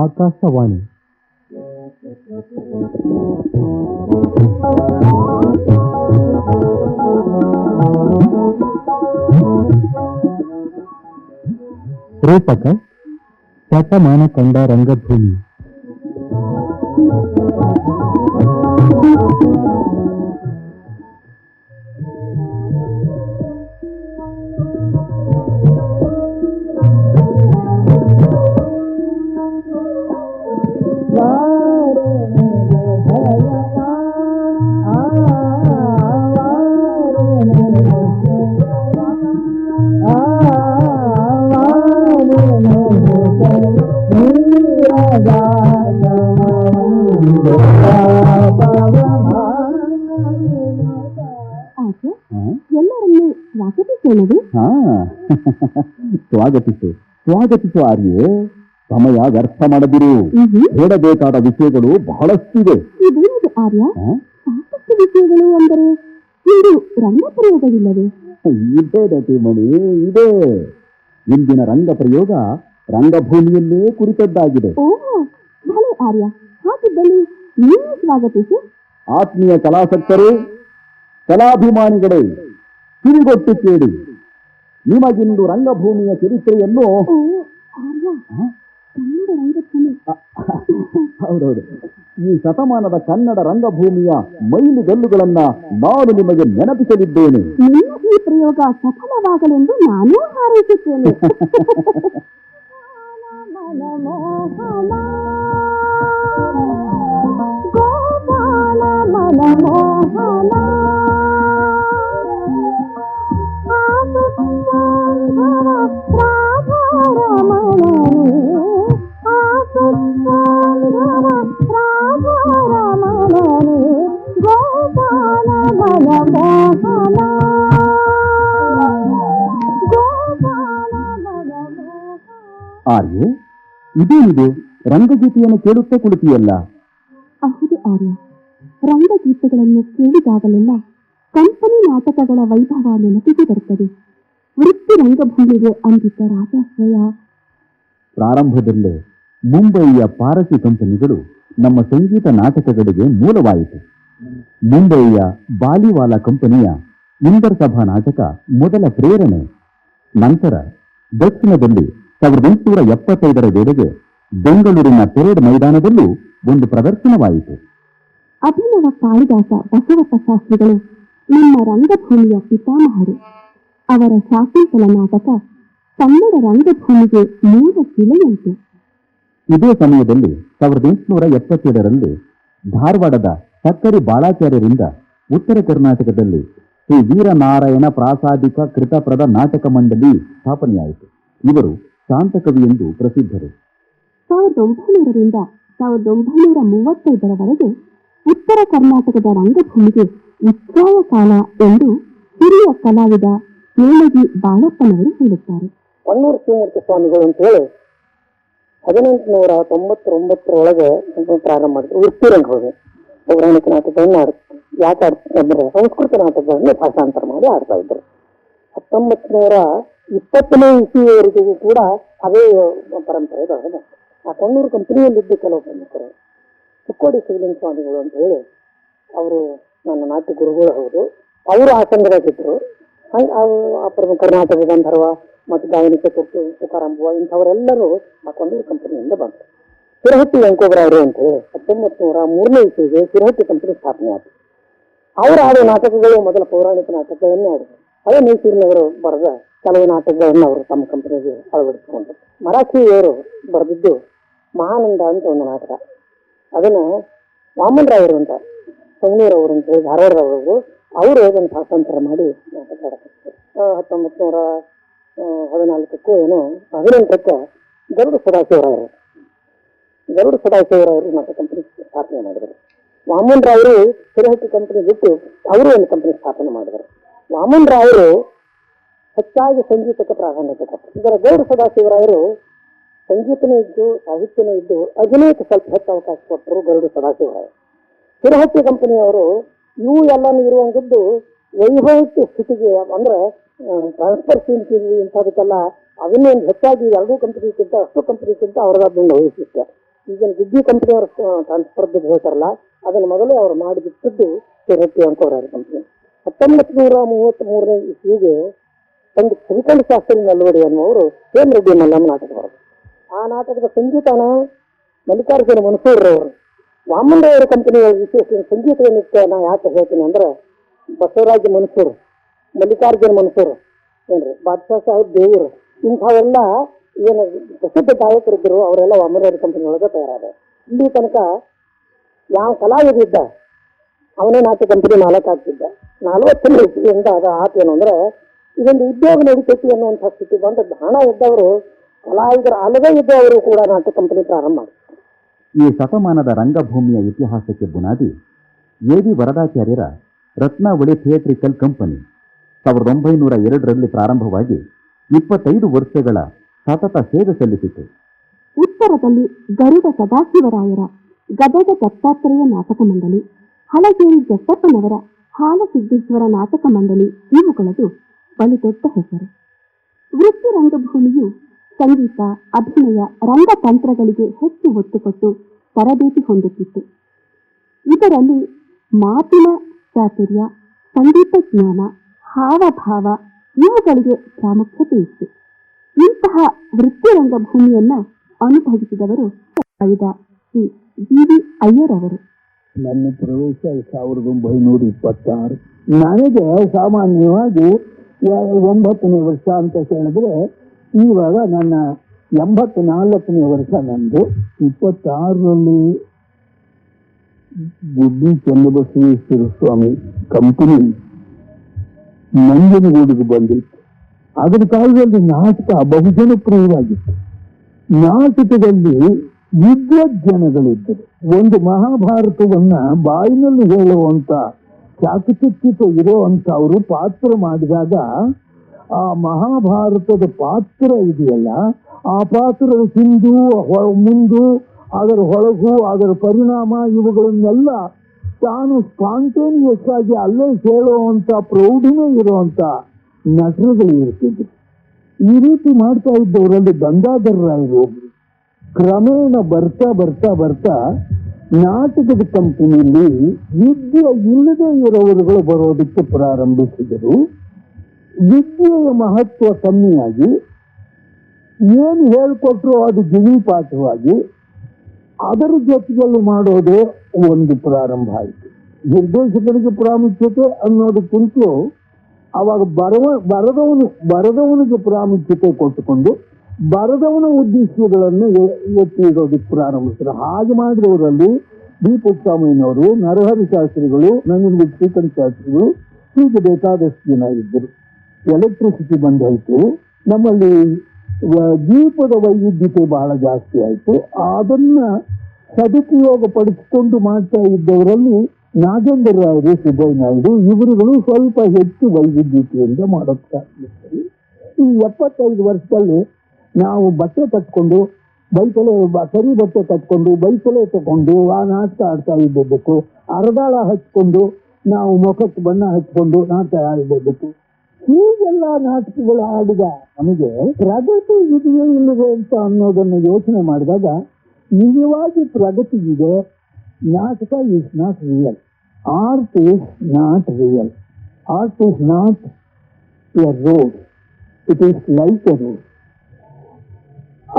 ಆಕಾಶವಾಣಿ ರೂಪಕ ಶತಮಾನ ಕಂಡ ರಂಗಭೂಮಿ. ಸ್ವಾಗತಿಸು ಸ್ವಾಗತಿಸು ಆರ್ಯೆ. ಸಮಯ ವ್ಯರ್ಥ ಮಾಡದಿರು. ಹೇಳಬೇಕಾದ ವಿಷಯಗಳು ಬಹಳಷ್ಟಿದೆ. ಆರ್ಯ, ಸಾಕಷ್ಟು ವಿಷಯಗಳು ಅಂದರೆ ಇಂದು ರಂಗ ಪ್ರಯೋಗವಿಲ್ಲವೇ? ಇದೆ ದತಿಮಣಿ, ಇದೆ. ಇಂದಿನ ರಂಗ ಪ್ರಯೋಗ ರಂಗಭೂಮಿಯಲ್ಲೇ ಕುರಿತದ್ದಾಗಿದೆ. ಓಹೋ, ಭಲೆ ಆರ್ಯ. ಹಾಗಿದ್ದಲ್ಲಿ ನೀವು ಸ್ವಾಗತಿಸು. ಆತ್ಮೀಯ ಕಲಾಸಕ್ತರು, ಕಲಾಭಿಮಾನಿಗಳೇ, ಕಿವಿಗೊಟ್ಟು ಕೇಳಿ. ನಿಮಗಿಂದು ರಂಗಭೂಮಿಯ ಚರಿತ್ರೆಯನ್ನು ಹೌದೌದು, ಈ ಶತಮಾನದ ಕನ್ನಡ ರಂಗಭೂಮಿಯ ಮೈಲುಗಲ್ಲುಗಳನ್ನ ನಾನು ನಿಮಗೆ ನೆನಪಿಸಲಿದ್ದೇನೆ. ನಿಮ್ಮ ಈ ಪ್ರಯೋಗ ಸಫಲವಾಗಲೆಂದು ನಾನೂ ಹಾರೈಸುತ್ತೇನೆ. ಆರ್ಯೆ, ಇದೇನಿದೆ? ರಂಗಗೀತೆಯನ್ನು ಕೇಳುತ್ತಾ ಕುಳಿತಿಯಲ್ಲ? ಹೌದು ಆರ್ಯ, ರಂಗಗೀತೆಗಳನ್ನು ಕೇಳಿದಾಗಲೆಲ್ಲ ಕಂಪನಿ ನಾಟಕಗಳ ವೈಭವ ನೆನಪಿಗೆ ಬರುತ್ತದೆ. ವೃತ್ತಿ ರಂಗಭೂಮಿಗೆ ಅಂದಿದ್ದ ರಾಜಾಶ್ರಯ. ಪ್ರಾರಂಭದಲ್ಲೇ ಮುಂಬಯಿಯ ಪಾರಸಿ ಕಂಪನಿಗಳು ನಮ್ಮ ಸಂಗೀತ ನಾಟಕಗಳಿಗೆ ಮೂಲವಾಯಿತು. ಮುಂಬಯಿಯ ಬಾಲಿವಾಲಾ ಕಂಪನಿಯ ಇಂದರ್ ಸಭಾ ನಾಟಕ ಮೊದಲ ಪ್ರೇರಣೆ. ನಂತರ ದಕ್ಷಿಣದಲ್ಲಿ 1875ರ ವೇಳೆಗೆ ಬೆಂಗಳೂರಿನ ಪೆರೇಡ್ ಮೈದಾನದಲ್ಲೂ ಒಂದು ಪ್ರದರ್ಶನವಾಯಿತು. ಅಭಿನವ ಕಾಳಿದಾಸ ಬಸವಪ್ಪ ಶಾಸ್ತ್ರಿಗಳು ನಮ್ಮ ರಂಗಭೂಮಿಯ ಪಿತಾಮಹರು. ಅವರ ಶಾಸನಕಲ ನಾಟಕ ಕನ್ನಡ ರಂಗಭೂಮಿಗೆ ಮೂಲ ಶಿಲೆಯಂತೆ. ಇದೇ ಸಮಯದಲ್ಲಿ 1877ರಲ್ಲಿ ಧಾರವಾಡದ ಸಕ್ಕರೆ ಬಾಳಾಚಾರ್ಯರಿಂದ ಉತ್ತರ ಕರ್ನಾಟಕದಲ್ಲಿ ಶ್ರೀ ವೀರನಾರಾಯಣ ಪ್ರಾಸಾದಿಕ ಕೃತಪ್ರದ ನಾಟಕ ಮಂಡಳಿ ಸ್ಥಾಪನೆಯಾಯಿತು. ಇವರು ಶಾಂತಕವಿ ಎಂದು ಪ್ರಸಿದ್ಧರು. 1900ರಿಂದ 1935ರವರೆಗೆ ಉತ್ತರ ಕರ್ನಾಟಕದ ರಂಗಭೂಮಿಗೆ ಉತ್ಸವ ಕಾಲ ಎಂದು ಹಿರಿಯ ಕಲಾವಿದ ಏಳಗಿ ಬಾಳಪ್ಪನವರು ಹೇಳುತ್ತಾರೆ. ಹೊನ್ನೂರು ಶ್ರೀಮೂರ್ತಿ ಸ್ವಾಮಿಗಳು ಅಂತ ಹೇಳಿ 1899ರೊಳಗೆ ಪ್ರಾರಂಭ ಮಾಡಿದ್ರು. ವೃತ್ತಿ ರಂಗಭೂಮಿ ಪೌರಾಣಿಕ ನಾಟಕವನ್ನು ಯಾಕೆ ಆಡ್ತಾರೆ? ಸಂಸ್ಕೃತ ನಾಟಕಗಳನ್ನು ಭಾಷಾಂತರ ಮಾಡಿ ಆಡ್ತಾ ಇದ್ರು. 1920ನೇ ಇಸವಿಯವರೆಗೂ ಕೂಡ ಅದೇ ಪರಂಪರೆ ಇದೆ. ಆ ಕಣ್ಣೂರು ಕಂಪನಿಯಲ್ಲಿದ್ದು ಕೆಲವು ಪ್ರಮುಖರು ಚಿಕ್ಕೋಡಿ ಶಿವಲಿಂಗ ಸ್ವಾಮಿಗಳು ಅಂತ ಹೇಳಿ, ಅವರು ನನ್ನ ನಾಟ್ಯ ಗುರುಗಳು ಹೌದು. ಅವರು ಆ ಸಂಘದಾಗಿದ್ದರು. ಕರ್ನಾಟಕ ಗಂಧರ್ವ ಮತ್ತು ಗಾಯನಿ ಚತುರ್ಥಿ ತುಕಾರಾಂಬುವ ಇಂಥವರೆಲ್ಲರೂ ಆ ಕಣ್ಣೂರು ಕಂಪನಿಯಿಂದ ಬಂದರು. ಸಿರಹಟ್ಟಿ ವೆಂಕೋಬರಾಯರು ಅಂತ ಹೇಳಿ 1903ನೇ ಇಸವಿಗೆ ಸಿರಹಟ್ಟಿ ಕಂಪನಿ ಸ್ಥಾಪನೆ ಆಯಿತು. ಅವರು ಆಡೋ ನಾಟಕಗಳು ಮೊದಲ ಪೌರಾಣಿಕ ನಾಟಕಗಳನ್ನೇ ಆಡಿದರು. ಅದೇ ಮೈಸೂರಿನವರು ಬರೆದ ಕೆಲವು ನಾಟಕಗಳನ್ನು ಅವರು ತಮ್ಮ ಕಂಪನಿಗೆ ಅಳವಡಿಸಿಕೊಂಡರು. ಮರಾಠಿಯವರು ಬರೆದಿದ್ದು ಮಹಾನಂದ ಅಂತ ಒಂದು ನಾಟಕ. ಅದನ್ನು ವಾಮನ್ ರಾಯರು ಅಂತ ಸೌನೂರವರು ಅಂತ ಹೇಳಿ ಧಾರವಾಡದವರು ಅವರು ಅದನ್ನು ಭಾಷಾಂತರ ಮಾಡಿ ನಾಟಕ ಆಡಕತ್ತಾರೆ. 1914ಕ್ಕೂ ಏನೋ 18ಕ್ಕೆ ಗರುಡ ಸದಾಶಿವರಾಯರು ನಾಟಕ ಕಂಪನಿ ಸ್ಥಾಪನೆ ಮಾಡಿದರು. ವಾಮನ್ ರಾಯರು ಸಿರಹಟ್ಟಿ ಕಂಪನಿ ಬಿಟ್ಟು ಅವರು ಒಂದು ಕಂಪನಿ ಸ್ಥಾಪನೆ ಮಾಡಿದರು. ವಾಮನ್ ರಾಯರು ಹೆಚ್ಚಾಗಿ ಸಂಗೀತಕ್ಕೆ ಪ್ರಾಧಾನ್ಯತೆ ಕೊಟ್ಟರು. ಇದರ ಗರುಡ ಸದಾಶಿವರಾಯರು ಸಂಗೀತನೂ ಇದ್ದು ಸಾಹಿತ್ಯನೂ ಇದ್ದು ಅಭಿನಯಕ್ಕೆ ಸ್ವಲ್ಪ ಹೆಚ್ಚು ಅವಕಾಶ ಕೊಟ್ಟರು ಗರುಡ ಸದಾಶಿವರಾಯರು. ಸಿರಹಟ್ಟಿ ಕಂಪನಿಯವರು ಇವು ಎಲ್ಲನೂ ಇರುವಂಥದ್ದು ವೈಭವಿಕ ಸ್ಥಿತಿಗೆ ಅಂದ್ರೆ ಟ್ರಾನ್ಸ್ಫರ್ ಇಂಥದಕ್ಕೆಲ್ಲ ಅದನ್ನೇ ಹೆಚ್ಚಾಗಿ ಎರಡೂ ಕಂಪನಿಗಿಂತ ಅಷ್ಟು ಕಂಪನಿಗಿಂತ ಅವರದೊಂದು ವೈಶಿಷ್ಟ್ಯ. ಈಗಿನ ಗುಬ್ಬಿ ಕಂಪನಿಯವರು ಟ್ರಾನ್ಸ್ಫರ್ ಹೇಳ್ತಾರಲ್ಲ, ಅದನ್ನು ಮೊದಲೇ ಅವ್ರು ಮಾಡಿಬಿಟ್ಟದ್ದು ಶ್ರೀಹಟ್ಟಿ ಅಂಕೋರಾಯರ ಕಂಪನಿ. 1933ನೇ ಇಸ್ವಿಗೆ ಒಂದು ಶ್ರೀಕಂಠ ಶಾಸ್ತ್ರಿ ನಲ್ವಡಿ ಅನ್ನುವರು ಹೇಮರೆಡ್ಡಿ ಮಲ್ಲಮ್ಮ ನಾಟಕ ಬರೋದು. ಆ ನಾಟಕದ ಸಂಗೀತನ ಮಲ್ಲಿಕಾರ್ಜುನ ಮನ್ಸೂರ್ರವರು. ವಾಮನರಾಯರ ಕಂಪನಿ ವಿಶೇಷ ಸಂಗೀತ ಏನಕ್ಕೆ ನಾ ಯಾಕೆ ಹೇಳ್ತೀನಿ ಅಂದ್ರೆ, ಬಸವರಾಜ ಮನ್ಸೂರ್, ಮಲ್ಲಿಕಾರ್ಜುನ ಮನ್ಸೂರ್ ಏನ್ರಿ, ಬಾದ್ಶಾ ಸಾಹೇಬ್ ದೇವರು, ಇಂಥವೆಲ್ಲ ಏನು ಪ್ರಸಿದ್ಧ ಗಾಯಕರಿದ್ದರು ಅವರೆಲ್ಲ ವಾಮನರಾಯರ ಕಂಪನಿ ಒಳಗೆ ತಯಾರಾದ. ಇಲ್ಲಿ ತನಕ ಯಾವ ಕಲಾವಿದ ಇದ್ದ ಅವನೇ ನಾಟ್ಯ ಕಂಪನಿ ಮಾಲಕ್ ಆಗ್ತಿದ್ದ. 40ನೇ ಇಸ್ವಿಯಿಂದ ಅದು ಆತೇನು ಅಂದ್ರೆ, ಇದೊಂದು ಉದ್ಯೋಗ ನಡೀತೈತಿ ಅನ್ನುವಂಥ ಸ್ಥಿತಿ ಬಂದ ಹಣ ಇದ್ದವರು, ಕಲಾವಿದರ ಅಲ್ಲದೇ ಇದ್ದವರು ಕೂಡ ನಾಟ್ಯ ಕಂಪನಿ ಪ್ರಾರಂಭ ಮಾಡಿದ್ರು. ಈ ಶತಮಾನದ ರಂಗಭೂಮಿಯ ಇತಿಹಾಸಕ್ಕೆ ಬುನಾದಿ ಎ.ವಿ. ವರದಾಚಾರ್ಯರ ರತ್ನಾವಳಿ ಥಿಯೇಟ್ರಿಕಲ್ ಕಂಪನಿ 1902ರಲ್ಲಿ ಪ್ರಾರಂಭವಾಗಿ 25 ವರ್ಷಗಳ ಸತತ ಸೇವೆ ಸಲ್ಲಿಸಿತು. ಉತ್ತರದಲ್ಲಿ ಗರುಡ ಸದಾಶಿವರಾಯರ ಗದಗ ದತ್ತಾತ್ರೇಯ ನಾಟಕ ಮಂಡಳಿ, ಹಲಗೇರಿ ಜಟ್ಟಪ್ಪನವರ ಹಾಲಸಿದ್ದೇಶ್ವರ ನಾಟಕ ಮಂಡಳಿ ಇವುಗಳದು ಬಲು ದೊಡ್ಡ ಹೆಸರು. ವೃತ್ತಿ ರಂಗಭೂಮಿಯು ಸಂಗೀತ, ಅಭಿನಯ, ರಂಗತಂತ್ರಗಳಿಗೆ ಹೆಚ್ಚು ಒತ್ತು ಕೊಟ್ಟು ತರಬೇತಿ ಹೊಂದುತ್ತಿತ್ತು. ಇದರಲ್ಲಿ ಮಾತಿನ ಚಾತುರ್ಯ, ಸಂಗೀತ ಜ್ಞಾನ, ಹಾವಭಾವ ಇವುಗಳಿಗೆ ಪ್ರಾಮುಖ್ಯತೆ ಇತ್ತು. ಇಂತಹ ವೃತ್ತಿ ರಂಗಭೂಮಿಯನ್ನ ಅನುಭವಿಸಿದವರು ಶ್ರೀ ಜಿ.ವಿ. ಅಯ್ಯರವರು. ನನ್ನ ಪ್ರವೇಶ 1926. ನನಗೆ ಸಾಮಾನ್ಯವಾಗಿ 9ನೇ ವರ್ಷ ಅಂತ ಹೇಳಿದ್ರೆ, ಇವಾಗ ನನ್ನ 84ನೇ ವರ್ಷ ನಂದು. 26ರಲ್ಲಿ ಗುಬ್ಬಿ ಚನ್ನಬಸವೇಶ್ವರ ಸ್ವಾಮಿ ಕಂಪನಿ ನಂಜನಗೂಡಿಗೆ ಬಂದಿತ್ತು. ಅದರ ಕಾಲದಲ್ಲಿ ನಾಟಕ ಬಹುಜನಪ್ರಿಯವಾಗಿತ್ತು. ನಾಟಕದಲ್ಲಿ ವಿದ್ವಜ್ಜನಗಳಿದ್ದರು. ಒಂದು ಮಹಾಭಾರತವನ್ನ ಬಾಯಿನಲ್ಲಿ ಹೇಳುವಂತ ಚಾಕಚಕ್ಯತೆ ಇರುವಂತವರು ಪಾತ್ರ ಮಾಡಿದಾಗ ಆ ಮಹಾಭಾರತದ ಪಾತ್ರ ಇದೆಯಲ್ಲ, ಆ ಪಾತ್ರದ ಹಿಂದು ಮುಂದು, ಅದರ ಹೊಳಗು, ಅದರ ಪರಿಣಾಮ ಇವುಗಳನ್ನೆಲ್ಲ ತಾನು ಸ್ಪಾಂಟೇನಿಯಸ್ ಆಗಿ ಅಲ್ಲೇ ಹೇಳುವಂತ ಪ್ರೌಢಿಮೆ ಇರುವಂತ ನಟರುಗಳು ಇರ್ತಿದ್ರು. ಈ ರೀತಿ ಮಾಡ್ತಾ ಇದ್ದವರಲ್ಲಿ ಗಂಗಾಧರ ರಾಯರು ಒಬ್ರು. ಕ್ರಮೇಣ ಬರ್ತಾ ಬರ್ತಾ ಬರ್ತಾ ನಾಟಕದ ಕಂಪನಿಯಲ್ಲಿ ವಿದ್ಯೆ ಇಲ್ಲದೆ ಇರೋರುಗಳು ಬರೋದಕ್ಕೆ ಪ್ರಾರಂಭಿಸಿದರು. ವಿದ್ಯೆಯ ಮಹತ್ವ ಕಮ್ಮಿಯಾಗಿ ಏನು ಹೇಳಿಕೊಟ್ರು ಅದು ಗಿಣಿಪಾಠವಾಗಿ ಅದರ ಜೊತೆಯಲ್ಲಿ ಮಾಡೋದೇ ಒಂದು ಪ್ರಾರಂಭ ಆಯಿತು. ನಿರ್ದೇಶಕರಿಗೆ ಪ್ರಾಮುಖ್ಯತೆ ಅನ್ನೋದಕ್ಕಿಂತಲೂ ಅವಾಗ ಬರದವನಿಗೆ ಪ್ರಾಮುಖ್ಯತೆ ಕೊಟ್ಟುಕೊಂಡು ಬರದವನ ಉದ್ದೇಶಗಳನ್ನು ಎತ್ತಿ ಇಡೋದಕ್ಕೆ ಪ್ರಾರಂಭಿಸಿದ್ರು. ಹಾಗೆ ಮಾಡಿದವರಲ್ಲಿ ಡಿ ಪುಟ್ಟಸ್ವಾಮಿಯವರು, ನರಹರಿ ಶಾಸ್ತ್ರಿಗಳು, ನಂಜನಗೂಡು ಶ್ರೀಕಂಠ ಶಾಸ್ತ್ರಿಗಳು, ಹೀಗೆ ಬೇಕಾದಷ್ಟು ಜನ ಇದ್ದರು. ಎಲೆಕ್ಟ್ರಿಸಿಟಿ ಬಂದಾಯಿತು. ನಮ್ಮಲ್ಲಿ ದೀಪದ ವೈವಿಧ್ಯತೆ ಬಹಳ ಜಾಸ್ತಿ ಆಯಿತು. ಅದನ್ನ ಸದುಪಯೋಗ ಪಡಿಸಿಕೊಂಡು ಮಾಡ್ತಾ ಇದ್ದವರಲ್ಲಿ ನಾಗೇಂದ್ರ ರಾಯರು, ಸುಬ್ಬಯ್ಯ ನಾಯ್ಡು ಇವರುಗಳು ಸ್ವಲ್ಪ ಹೆಚ್ಚು ವೈವಿಧ್ಯತೆಯಿಂದ ಮಾಡೋಕ್ಕೆ. ಈ 75 ವರ್ಷದಲ್ಲಿ ನಾವು ಬಟ್ಟೆ ಕಟ್ಕೊಂಡು ಬೈತಲೆ, ಕರಿ ಬಟ್ಟೆ ಕಟ್ಕೊಂಡು ಬೈತಲೆ ತಗೊಂಡು ಆ ನಾಟಕ ಆಡ್ತಾ ಇದ್ದದ್ದಕ್ಕೂ, ಅರದಾಳ ಹಚ್ಕೊಂಡು ನಾವು ಮುಖಕ್ಕೆ ಬಣ್ಣ ಹಚ್ಕೊಂಡು ನಾಟಕ ಆಡಿದ್ದಕ್ಕೂ, ಹೀಗೆಲ್ಲ ನಾಟಕಗಳು ಆಡಿದ ನಮಗೆ ಪ್ರಗತಿ ಇದೆಯೇ ಇಲ್ಲವೇ ಅಂತ ಅನ್ನೋದನ್ನು ಯೋಚನೆ ಮಾಡಿದಾಗ ನಿಜವಾಗಿ ಪ್ರಗತಿ ಇದೆ. ನಾಟಕ is not real, art is not real, art is not A road, it is like A road.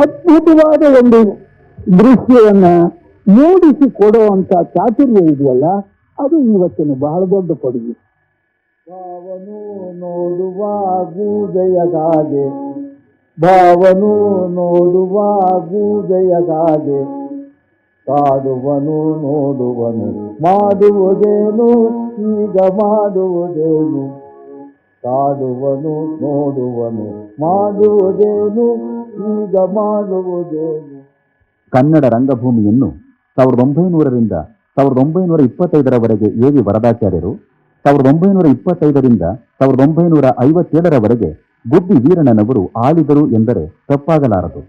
ಅದ್ಭುತವಾದ ಒಂದು ದೃಶ್ಯವನ್ನ ಮೂಡಿಸಿ ಕೊಡುವಂತ ಚಾತುರ್ಯ ಇದೆಯಲ್ಲ, ಅದು ಇವತ್ತಿನ ಬಹಳ ದೊಡ್ಡ ಕೊಡುಗೆ. ಭಾವನು ನೋಡುವ ಗೂದೆಯಗಾಗೆ, ಭಾವನು ನೋಡುವ ಗೂದೆಯಗಾಗೆ, ಕಾಡುವನು ನೋಡುವನು ಮಾಡುವುದೇನು ಈಗ ಮಾಡುವುದೇನು, ಕಾಡುವನು ನೋಡುವನು ಮಾಡುವುದೇನು ಈಗ ಮಾಡುವುದೇನು. ಕನ್ನಡ ರಂಗಭೂಮಿಯನ್ನು 1900ರಿಂದ 1925ರವರೆಗೆ ಎ.ವಿ. ವರದಾಚಾರ್ಯರು, 1925ರಿಂದ 1957ರವರೆಗೆ ಗುಬ್ಬಿ ವೀರಣ್ಣನವರು ಆಳಿದರು ಎಂದರೆ ತಪ್ಪಾಗಲಾರದು.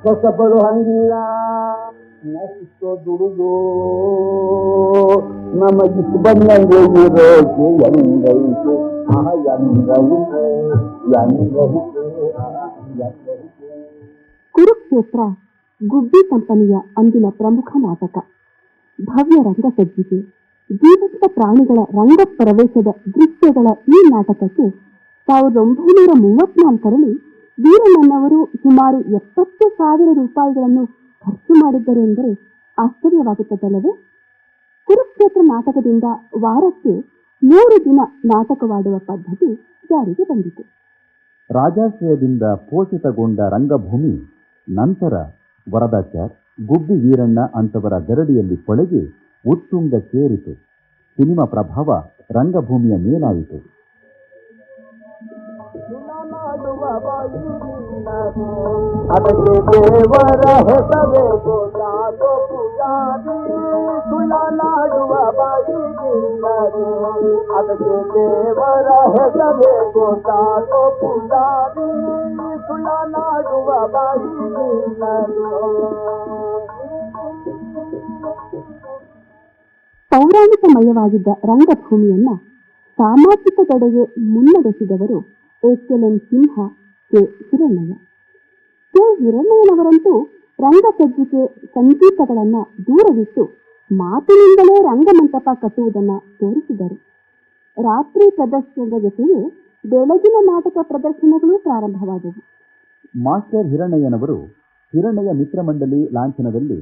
ಕಷ್ಟಪಡು ಹಂಗಿಲ್ಲ, ನಷ್ಟು ದುಡಿದು ನಮಗಿಷ್ಟು ಬಂದಂಗೆ ಇರೋಕೆ ಎಂಗೈತೆ ಕುರುಕ್ಷೇತ್ರ ಗುಬ್ಬಿ ಕಂಪನಿಯ ಅಂದಿನ ಪ್ರಮುಖ ನಾಟಕ. ಭವ್ಯ ರಂಗಸಜ್ಜಿಕೆ, ಜೀವಂತ ಪ್ರಾಣಿಗಳ ರಂಗ ಪ್ರವೇಶದ ದೃಶ್ಯಗಳ ಈ ನಾಟಕಕ್ಕೆ 1934ರಲ್ಲಿ ವೀರಣ್ಣನವರು ಸುಮಾರು 70,000 ರೂಪಾಯಿಗಳನ್ನು ಖರ್ಚು ಮಾಡಿದ್ದರು ಎಂದರೆ ಆಶ್ಚರ್ಯವಾಗುತ್ತದಲ್ಲವೇ? ಕುರುಕ್ಷೇತ್ರ ನಾಟಕದಿಂದ ವಾರಕ್ಕೆ 3 ದಿನ ನಾಟಕವಾಡುವ ಪದ್ಧತಿ ಜಾರಿಗೆ ಬಂದಿತು. ರಾಜಾಶ್ರಯದಿಂದ ಪೋಷಿತಗೊಂಡ ರಂಗಭೂಮಿ ನಂತರ ವರದಾಚಾರ್, ಗುಬ್ಬಿ ವೀರಣ್ಣ ಅಂತವರ ಗರಡಿಯಲ್ಲಿ ಪಳಗಿ ಉತ್ತುಂಗಕ್ಕೇರಿತು. ಸಿನಿಮಾ ಪ್ರಭಾವ ರಂಗಭೂಮಿಯ ಮೇಲಾಯಿತು. ಅದಕ್ಕೆ ದೇವರ ಹೆಸರೇಗೋ ಸಾಗೋ ಪೂಜಾರಿ, ಸುಳ್ಳಾಡುವ ಬಾಯಿಗಿಲ್ಲರು. ಅದಕ್ಕೆ ದೇವರ ಹೆಸರೇಗೋ ಸಾಗೋ ಪೂಜಾರಿ, ಸುಳ್ಳಾಡುವ ಬಾಯಿಗಿಲ್ಲರು. ಪೌರಾಣಿಕಮಯವಾಗಿದ್ದ ರಂಗಭೂಮಿಯನ್ನ ಸಾಮಾಜಿಕ ಕಡೆಗೆ ಮುನ್ನಡೆಸಿದವರು ಎಸ್.ಎಲ್.ಎನ್. ಸಿಂಹ, ಕೆ. ಹಿರಣ್ಣಯ್ಯ. ಕೆ. ಹಿರಣ್ಣಯ್ಯನವರಂತೂ ರಂಗಸಜ್ಜಿಕೆ ಸಂಗೀತಗಳನ್ನ ದೂರವಿಟ್ಟು ಮಾತಿನಿಂದಲೇ ರಂಗಮಂಟಪ ಕಟ್ಟುವುದನ್ನ ತೋರಿಸಿದರು. ರಾತ್ರಿ ಪ್ರದರ್ಶನದ ಜೊತೆಗೆ ಬೆಳಗಿನ ನಾಟಕ ಪ್ರದರ್ಶನಗಳು ಪ್ರಾರಂಭವಾದವು. ಮಾಸ್ಟರ್ ಹಿರಣ್ಣಯ್ಯನವರು ಹಿರಣ್ಣಯ್ಯ ಮಿತ್ರ ಮಂಡಳಿ ಲಾಂಛನದಲ್ಲಿ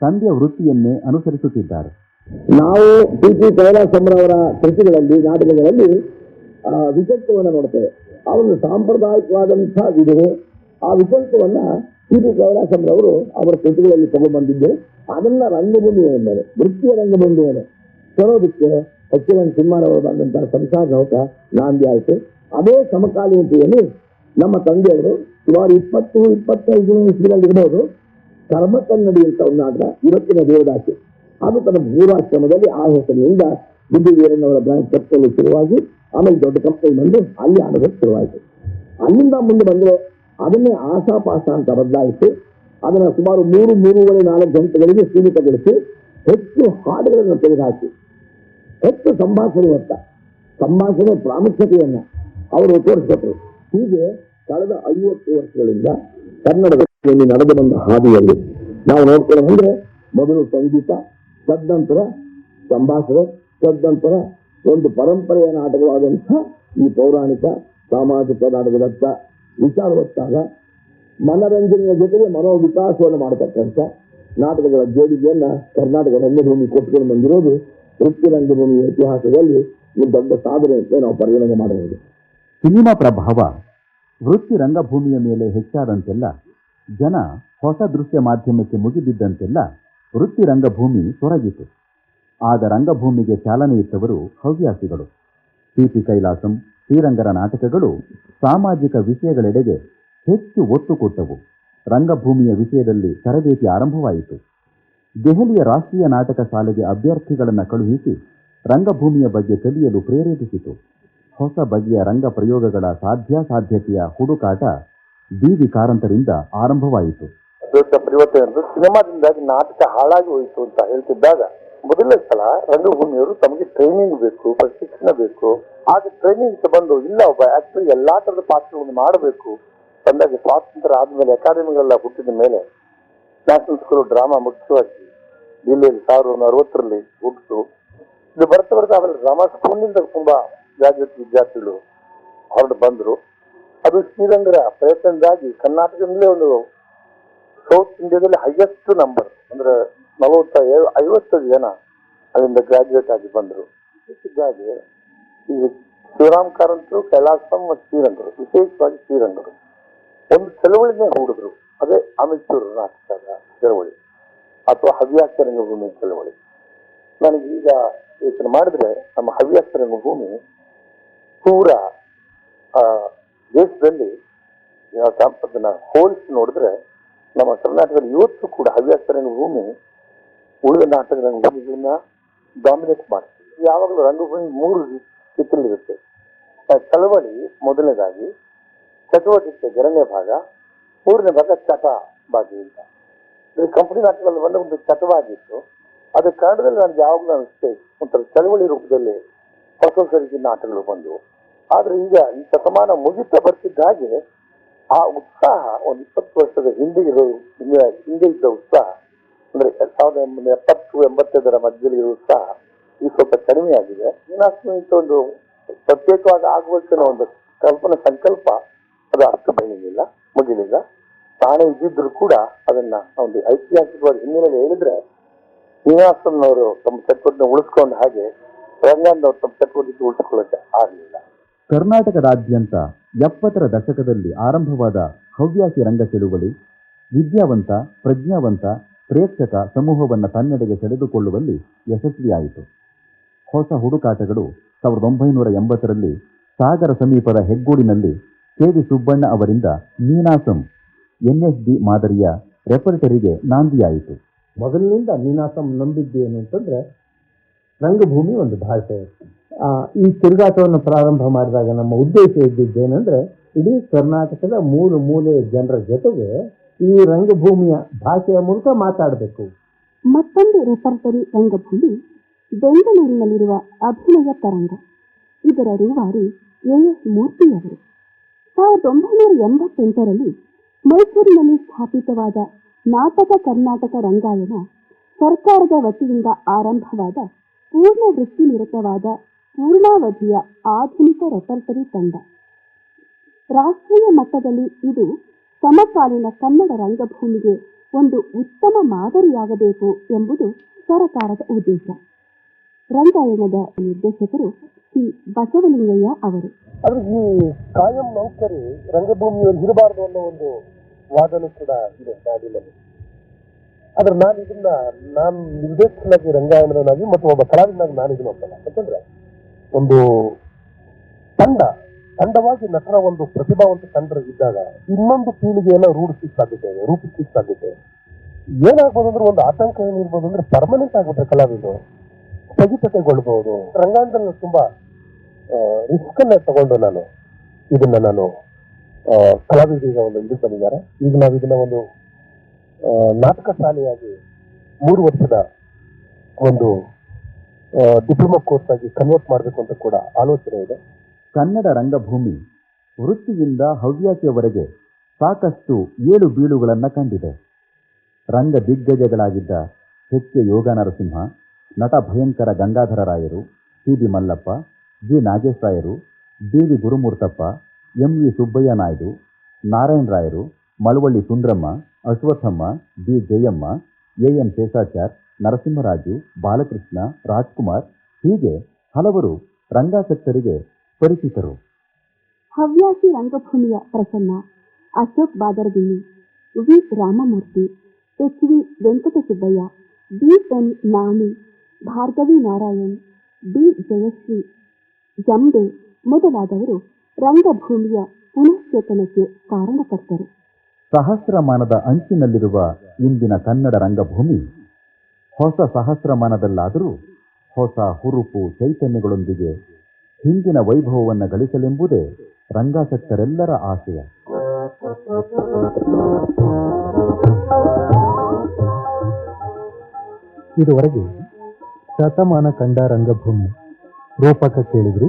ಸಂಧ್ಯಾ ವೃತ್ತಿಯನ್ನೇ ಅನುಸರಿಸುತ್ತಿದ್ದಾರೆ. ನಾವು ಟಿ.ಟಿ. ಕೈಲಾಸಂರವರ ಕೃತಿಗಳಲ್ಲಿ, ನಾಟಕಗಳಲ್ಲಿ ವಿಕಲ್ಪವನ್ನು ನೋಡ್ತೇವೆ. ಆ ಒಂದು ಸಾಂಪ್ರದಾಯಿಕವಾದಂತಹ ವಿಧವೆ, ಆ ವಿಕಲ್ಪವನ್ನ ಟಿ.ಟಿ. ಕೈಲಾಸಂರವರು ಅವರ ಕೃತಿಗಳಲ್ಲಿ ತಗೊಂಡ್ಬಂದಿದ್ದು, ಅದನ್ನ ರಂಗಭೂಮಿಯ ಮೇಲೆ, ವೃತ್ತಿಯ ರಂಗಭೂಮಿಯ ಮೇಲೆ ತರೋದಕ್ಕೆ ಎಸ್.ಎಲ್.ಎನ್. ಸಿಂಹರವರು ಬಂದಂತಹ ಸಂಸಾರ ನೌಕ ನಾಂದಿ ಆಯಿತು. ಅದೇ ಸಮಕಾಲೀನತೆಯಲ್ಲಿ ನಮ್ಮ ತಂದೆಯವರು ಸುಮಾರು 20-25 ಇಸ್ವಿನಲ್ಲಿ ಇರಬಹುದು ಕರ್ಮಕನ್ನಡಿ ಅಂತ ಒಂದು ನಾಟಕ, ಇವತ್ತಿನ ದೇವದಾಸಿ, ಅದು ತನ್ನ ಭೂರಾಶ್ರಮದಲ್ಲಿ ಆ ಹೆಸರಿನಿಂದ ಗುಬ್ಬಿ ವೀರಣ್ಣವರ ಬ್ರಾಂಚ್ ಕಟ್ಟಲು ಶುರುವಾಗಿ, ಆಮೇಲೆ ದೊಡ್ಡ ಕಂಪನಿ ಬಂದು ಅಲ್ಲಿ ಆಡೋದಕ್ಕೆ ಶುರುವಾಯಿತು. ಅಲ್ಲಿಂದ ಮುಂದೆ ಬಂದರೆ ಅದನ್ನೇ ಆಶಾಪಾಶ ಅಂತ ಬದಲಾಯಿಸಿ ಅದನ್ನು ಸುಮಾರು 3-3.5 ಗಂಟೆಗಳಿಗೆ ಸೀಮಿತಗೊಳಿಸಿ ಹೆಚ್ಚು ಹಾಡುಗಳನ್ನು ತೆಗೆದುಹಾಕಿ ಹೆಚ್ಚು ಸಂಭಾಷಣೆ ಪ್ರಾಮುಖ್ಯತೆಯನ್ನ ಅವರು ತೋರಿಸಿಕೊಟ್ರು. ಹೀಗೆ ಕಳೆದ 50 ವರ್ಷಗಳಿಂದ ಕನ್ನಡದಲ್ಲಿ ನಡೆದು ಬಂದ ಹಾದಿಯಲ್ಲಿ ನಾವು ನೋಡ್ಕೊಂಡು ಬಂದ್ರೆ, ಮೊದಲು ಸಂಗೀತ, ತದನಂತರ ಸಂಭಾಷಣೆ, ತದನಂತರ ಒಂದು ಪರಂಪರೆಯ ನಾಟಕವಾದಂತಹ ಈ ಪೌರಾಣಿಕ ಸಾಮಾಜಿಕ ನಾಟಕದತ್ತ ವಿಚಾರವತ್ತಾಗ ಮನರಂಜನೆಯ ಜೊತೆಗೆ ಮನೋವಿಕಾಸವನ್ನು ಮಾಡತಕ್ಕಂಥ ನಾಟಕಗಳ ಜೋಡಿಗೆಯನ್ನ ಕರ್ನಾಟಕ ರಂಗಭೂಮಿ ಕೊಟ್ಟುಕೊಂಡು ಬಂದಿರೋದು ವೃತ್ತಿ ರಂಗಭೂಮಿಯ ಇತಿಹಾಸದಲ್ಲಿ ಒಂದು ದೊಡ್ಡ ಸಾಧನೆ ಅಂತ ನಾವು ಪರಿಗಣನೆ ಮಾಡಬಹುದು. ಸಿನಿಮಾ ಪ್ರಭಾವ ವೃತ್ತಿ ರಂಗಭೂಮಿಯ ಮೇಲೆ ಹೆಚ್ಚಾದಂತೆಲ್ಲ, ಜನ ಹೊಸ ದೃಶ್ಯ ಮಾಧ್ಯಮಕ್ಕೆ ಮುಗಿಬಿದ್ದಂತೆಲ್ಲ ವೃತ್ತಿ ರಂಗಭೂಮಿ ತೊರಗಿತು. ಆಗ ರಂಗಭೂಮಿಗೆ ಚಾಲನೆ ಇತ್ತವರು ಹವ್ಯಾಸಿಗಳು. ಟಿ.ಟಿ. ಕೈಲಾಸಂ, ಶ್ರೀರಂಗರ ನಾಟಕಗಳು ಸಾಮಾಜಿಕ ವಿಷಯಗಳೆಡೆಗೆ ಹೆಚ್ಚು ಒತ್ತು ಕೊಟ್ಟವು. ರಂಗಭೂಮಿಯ ವಿಷಯದಲ್ಲಿ ತರಬೇತಿ ಆರಂಭವಾಯಿತು. ದೆಹಲಿಯ ರಾಷ್ಟ್ರೀಯ ನಾಟಕ ಶಾಲೆಗೆ ಅಭ್ಯರ್ಥಿಗಳನ್ನು ಕಳುಹಿಸಿ ರಂಗಭೂಮಿಯ ಬಗ್ಗೆ ಕಲಿಯಲು ಪ್ರೇರೇಪಿಸಿತು. ಹೊಸ ಬಗೆಯ ರಂಗ ಪ್ರಯೋಗಗಳ ಸಾಧ್ಯಾಸಾಧ್ಯತೆಯ ಹುಡುಕಾಟ ಬೀದಿ ಕಾರಂತರಿಂದ ಆರಂಭವಾಯಿತು. ದೊಡ್ಡ ಪರಿವರ್ತನೆ ಅಂದ್ರೆ ಸಿನಿಮಾದಿಂದಾಗಿ ನಾಟಕ ಹಾಳಾಗಿ ಹೋಯಿತು ಅಂತ ಹೇಳ್ತಿದ್ದಾಗ, ಮೊದಲ ಸಲ ರಂಗಭೂಮಿಯವರು ತಮಗೆ ಟ್ರೈನಿಂಗ್ ಬೇಕು, ಪ್ರಶಿಕ್ಷಣ ಬೇಕು. ಆಗ ಟ್ರೈನಿಂಗ್ ಬಂದು ಇಲ್ಲ, ಒಬ್ಬ ಆಕ್ಟರ್ ಎಲ್ಲಾ ತರದ ಪಾತ್ರಗಳನ್ನು ಮಾಡಬೇಕು ಅಂದಾಗ, ಸ್ವಾತಂತ್ರ್ಯ ಆದ್ಮೇಲೆ ಅಕಾಡೆಮಿಗಳೆಲ್ಲ ಹುಟ್ಟಿದ ಮೇಲೆ ನ್ಯಾಷನಲ್ ಸ್ಕೂಲ್ ಆಫ್ ಡ್ರಾಮಾ ಮುಖ್ಯವಾಗಿ ದಿಲ್ಲಿಯಲ್ಲಿ 1960ರಲ್ಲಿ ಹುಟ್ಟಿತು. ಇದು ಬರ್ತಾ ಆಮೇಲೆ ಡ್ರಾಮಾ ಸ್ಕೂಲ್ನಿಂದ ತುಂಬಾ ಗ್ರಾಜುಯೇಟ್ ವಿದ್ಯಾರ್ಥಿಗಳು ಹೊರಡು ಬಂದರು. ಅದು ಶ್ರೀರಂಗರ ಪ್ರಯತ್ನದಿಂದಾಗಿ ಕರ್ನಾಟಕದಲ್ಲೇ ಒಂದು ಸೌತ್ ಇಂಡಿಯಾದಲ್ಲಿ ಹೈಯೆಸ್ಟ್ ನಂಬರ್ ಅಂದ್ರೆ 50 ಜನ ಅಲ್ಲಿಂದ ಗ್ರಾಜುಯೇಟ್ ಆಗಿ ಬಂದರು. ಹೀಗಾಗಿ ಈ ಶಿವರಾಮ್ ಕಾರಂತರು, ಕೈಲಾಸಂ ಮತ್ತು ಶ್ರೀರಂಗರು, ವಿಶೇಷವಾಗಿ ಶ್ರೀರಂಗರು ಒಂದು ಚಳವಳಿನೇ ಹೂಡಿದ್ರು. ಅದೇ ಅಮಿಚೂರು ನಾಟಕದ ಚಳವಳಿ ಅಥವಾ ಹವ್ಯಾಸ ರಂಗಭೂಮಿ ಚಳವಳಿ. ನನಗೆ ಈಗ ಯೋಚನೆ ಮಾಡಿದ್ರೆ ನಮ್ಮ ಹವ್ಯಾಸ ರಂಗಭೂಮಿ ಪೂರಾ ದೇಶದಲ್ಲಿ ಅದನ್ನ ಹೋಲಿಸಿ ನೋಡಿದ್ರೆ ನಮ್ಮ ಕರ್ನಾಟಕದಲ್ಲಿ ಇವತ್ತು ಕೂಡ ಹವ್ಯಾಸ ರಂಗಭೂಮಿ ಉಳಿದ ನಾಟಕ ರಂಗಭೂಮಿಗಳನ್ನ ಡಾಮಿನೇಟ್ ಮಾಡ್ತೀವಿ. ಯಾವಾಗಲೂ ರಂಗಭೂಮಿ 3 ರೀತಿಯಲ್ಲಿರುತ್ತೆ. ಚಳವಳಿ ಮೊದಲನೇದಾಗಿ, ಚಟುವಟಿಕೆ 2ನೇ ಭಾಗ, 3ನೇ ಭಾಗ ಚಟ ಬಾಗಿ ಅಂತ. ಇದು ಕಂಪನಿ ನಾಟಕದಲ್ಲಿ ಬಂದ ಒಂದು ಚಟವಾಗಿತ್ತು. ಅದು ಕನ್ನಡದಲ್ಲಿ ನನಗೆ ಯಾವಾಗಲೂ ಅನಿಸುತ್ತೆ ಒಂಥರ ಚಳವಳಿ ರೂಪದಲ್ಲಿ ಹೊಸ ರೀತಿಯ ನಾಟಕಗಳು ಬಂದವು. ಆದ್ರೆ ಈಗ ಈ ಶತಮಾನ ಮುಗಿತಾ ಬರ್ತಿದ್ದ ಹಾಗೆ ಆ ಉತ್ಸಾಹ ಒಂದು 20 ವರ್ಷದ ಹಿಂದೆ ಇದ್ದ ಉತ್ಸಾಹ, ಅಂದ್ರೆ 1970-85 ಮಧ್ಯದಲ್ಲಿ ಇರೋ ಉತ್ಸಾಹ ಈಗ ಸ್ವಲ್ಪ ಕಡಿಮೆ ಆಗಿದೆ. ಇಂಥ ಒಂದು ಪ್ರತ್ಯೇಕವಾಗಿ ಆಗಬೇಕನ್ನೋ ಒಂದು ಸಂಕಲ್ಪ ಅದು ಅಷ್ಟು ಬೆಳೆಯಲಿಲ್ಲ, ಮುಗಿಲಿಲ್ಲ. ತಾನೇ ಇದ್ದಿದ್ರು ಕೂಡ ಅದನ್ನ ಒಂದು ಐತಿಹಾಸಿಕವಾದ ಹಿನ್ನೆಲೆಯಲ್ಲಿ ಹೇಳಿದ್ರೆ ಶ್ರೀನಿವಾಸನವರು ತಮ್ಮ ಚಟುವಟಿಕೆ ಉಳಿಸ್ಕೊಂಡ ಹಾಗೆ ರಂಗಾನವರು ತಮ್ಮ ಚಟುವಟಿಕೆ ಉಳಿಸ್ಕೊಳ್ಳೋಕೆ ಆಗಲಿಲ್ಲ. ಕರ್ನಾಟಕದಾದ್ಯಂತ 70ರ ದಶಕದಲ್ಲಿ ಆರಂಭವಾದ ಹವ್ಯಾಸಿ ರಂಗ ಚಳುವಳಿ ವಿದ್ಯಾವಂತ, ಪ್ರಜ್ಞಾವಂತ ಪ್ರೇಕ್ಷಕ ಸಮೂಹವನ್ನು ತನ್ನೆಡೆಗೆ ಸೆಳೆದುಕೊಳ್ಳುವಲ್ಲಿ ಯಶಸ್ವಿಯಾಯಿತು. ಹೊಸ ಹುಡುಕಾಟಗಳು 1980ರಲ್ಲಿ ಸಾಗರ ಸಮೀಪದ ಹೆಗ್ಗೋಡಿನಲ್ಲಿ ಕೆ.ವಿ. ಸುಬ್ಬಣ್ಣ ಅವರಿಂದ ನೀನಾಸಂ NSD ಮಾದರಿಯ ರೆಪರ್ಟರಿಗೆ ನಾಂದಿಯಾಯಿತು. ಮೊದಲಿನಿಂದ ನೀನಾಸಂ ನಂಬಿದ್ದೇನು ಅಂತಂದ್ರೆ ರಂಗಭೂಮಿ ಒಂದು ಭಾಷೆ. ಈ ತಿರುಗಾಟವನ್ನು ಪ್ರಾರಂಭ ಮಾಡಿದಾಗ ನಮ್ಮ ಉದ್ದೇಶ ಇದ್ದಿದ್ದೇನೆಂದ್ರೆ ಇಡೀ ಕರ್ನಾಟಕದ ಮೂಲೆಯ ಜನರ ಜೊತೆಗೆ ಈ ರಂಗಭೂಮಿಯ ಭಾಷೆಯ ಮೂಲಕ ಮಾತಾಡಬೇಕು. ಮತ್ತೊಂದು ರೆಪರ್ಟರಿ ರಂಗಭೂಮಿ ಬೆಂಗಳೂರಿನಲ್ಲಿರುವ ಅಭಿನಯ ತರಂಗ. ಇದರ ರೂವಾರಿ AS ಮೂರ್ತಿಯವರು 1988ರಲ್ಲಿ ಮೈಸೂರಿನಲ್ಲಿ ಸ್ಥಾಪಿತವಾದ ನಾಟಕ ಕರ್ನಾಟಕ ರಂಗಾಯಣ ಸರ್ಕಾರದ ವತಿಯಿಂದ ಆರಂಭವಾದ ಪೂರ್ಣ ವೃತ್ತಿನಿರತವಾದ ಪೂರ್ಣಾವಧಿಯ ಆಧುನಿಕ ರೆಪರ್ಟರಿ ತಂಡ. ರಾಷ್ಟ್ರೀಯ ಮಟ್ಟದಲ್ಲಿ ಇದು ಸಮಕಾಲೀನ ಕನ್ನಡ ರಂಗಭೂಮಿಗೆ ಒಂದು ಉತ್ತಮ ಮಾದರಿಯಾಗಬೇಕು ಎಂಬುದು ಸರ್ಕಾರದ ಉದ್ದೇಶ. ರಂಗಾಯಣದ ನಿರ್ದೇಶಕರು ಸಿ ಬಸವಲಿಂಗಯ್ಯ ಅವರು. ಆದ್ರೆ ಈ ಕಾಯಂ ನೌಕರಿ ರಂಗಭೂಮಿಯಲ್ಲಿ ಇರಬಾರದು ಅನ್ನೋ ಒಂದು ವಾದನೂ ಕೂಡ ಇದೆ ನಾಡಿನಲ್ಲಿ. ಆದ್ರೆ ನಾನು ನಿರ್ದೇಶಕನಾಗಿ ರಂಗಾಯಣನಾಗಿ ಮತ್ತು ಒಬ್ಬ ಕಲಾವಿದನಾಗಿ ನಾನು ಇದನ್ನು ಒಪ್ಪಲ್ಲ. ಯಾಕಂದ್ರೆ ಒಂದು ತಂಡವಾಗಿ ನಟರ ಒಂದು ಪ್ರತಿಭಾವಂತ ತಂಡರು ಇದ್ದಾಗ ಇನ್ನೊಂದು ಪೀಳಿಗೆಯನ್ನು ರೂಪಿಸಲಿಕ್ಕೆ ಸಾಧ್ಯತೆ ಏನಾಗ್ಬೋದು ಅಂದ್ರೆ ಒಂದು ಆತಂಕ ಏನಿರ್ಬೋದು ಅಂದ್ರೆ ಪರ್ಮನೆಂಟ್ ಆಗ್ಬಿಟ್ರೆ ಕಲಾವಿದರು ಸ್ಥಗಿತತೆಗೊಳ್ಬಹುದು. ರಂಗಾಯಣದಲ್ಲಿ ತುಂಬಾ ರಿಸ್ಕ್ ಅನ್ನ ತಗೊಂಡು ನಾನು ಕಲಾವಿದರಿಗೆ ಒಂದು ಇದು ಬಂದಿದ್ದಾರೆ. ಈಗ ನಾವು ಇದನ್ನ ಒಂದು ನಾಟಕ ಶಾಲೆಯಾಗಿ 3 ವರ್ಷದ ಒಂದು ಡಿಪ್ಲೊಮಾ ಕೋರ್ಸ್ ಆಗಿ ಕನ್ವರ್ಟ್ ಮಾಡಬೇಕು ಅಂತ ಕೂಡ ಆಲೋಚನೆ ಇದೆ. ಕನ್ನಡ ರಂಗಭೂಮಿ ವೃತ್ತಿಯಿಂದ ಹವ್ಯಾಸಿಯವರೆಗೆ ಸಾಕಷ್ಟು ಏಳು ಬೀಳುಗಳನ್ನು ಕಂಡಿದೆ. ರಂಗ ದಿಗ್ಗಜಗಳಾಗಿದ್ದ H. K. ಯೋಗ ನರಸಿಂಹ, ನಟ ಭಯಂಕರ ಗಂಗಾಧರ ರಾಯರು, C.B. Mallappa, G. ನಾಗೇಶರಾಯರು, D.V. ಗುರುಮೂರ್ತಪ್ಪ, M.V. Subbaiah Naidu, Narayana ರಾಯರು, ಮಳವಳ್ಳಿ ಸುಂದ್ರಮ್ಮ, ಅಶ್ವತ್ಥಮ್ಮ, D. ಜಯಮ್ಮ, A.N. ಶೇಷಾಚಾರ್, ನರಸಿಂಹರಾಜು, ಬಾಲಕೃಷ್ಣ, ರಾಜ್ಕುಮಾರ್ ಹೀಗೆ ಹಲವರು ರಂಗಾಸಕ್ತರಿಗೆ ಪರಿಚಿತರು. ಹವ್ಯಾಸಿ ರಂಗಭೂಮಿಯ Prasanna, Ashok Badaragini, V Ramamurthy, H.V. Venkatasubbaiah, B.N. Nani, Bhargavi Narayan, D. Jayashree, Jambe ಮೊದಲಾದವರು ರಂಗಭೂಮಿಯ ಪುನಶ್ಚೇತನಕ್ಕೆ ಕಾರಣಕರ್ತರು. ಸಹಸ್ರಮಾನದ ಅಂಚಿನಲ್ಲಿರುವ ಇಂದಿನ ಕನ್ನಡ ರಂಗಭೂಮಿ ಹೊಸ ಸಹಸ್ರಮಾನದಲ್ಲಾದರೂ ಹೊಸ ಹುರುಪು ಚೈತನ್ಯಗಳೊಂದಿಗೆ ಹಿಂದಿನ ವೈಭವವನ್ನು ಗಳಿಸಲೆಂಬುದೇ ರಂಗಾಸಕ್ತರೆಲ್ಲರ ಆಶಯ. ಇದುವರೆಗೆ ಶತಮಾನ ಕಂಡ ರಂಗಭೂಮಿ ರೂಪಕ ಕೇಳಿದ್ರಿ.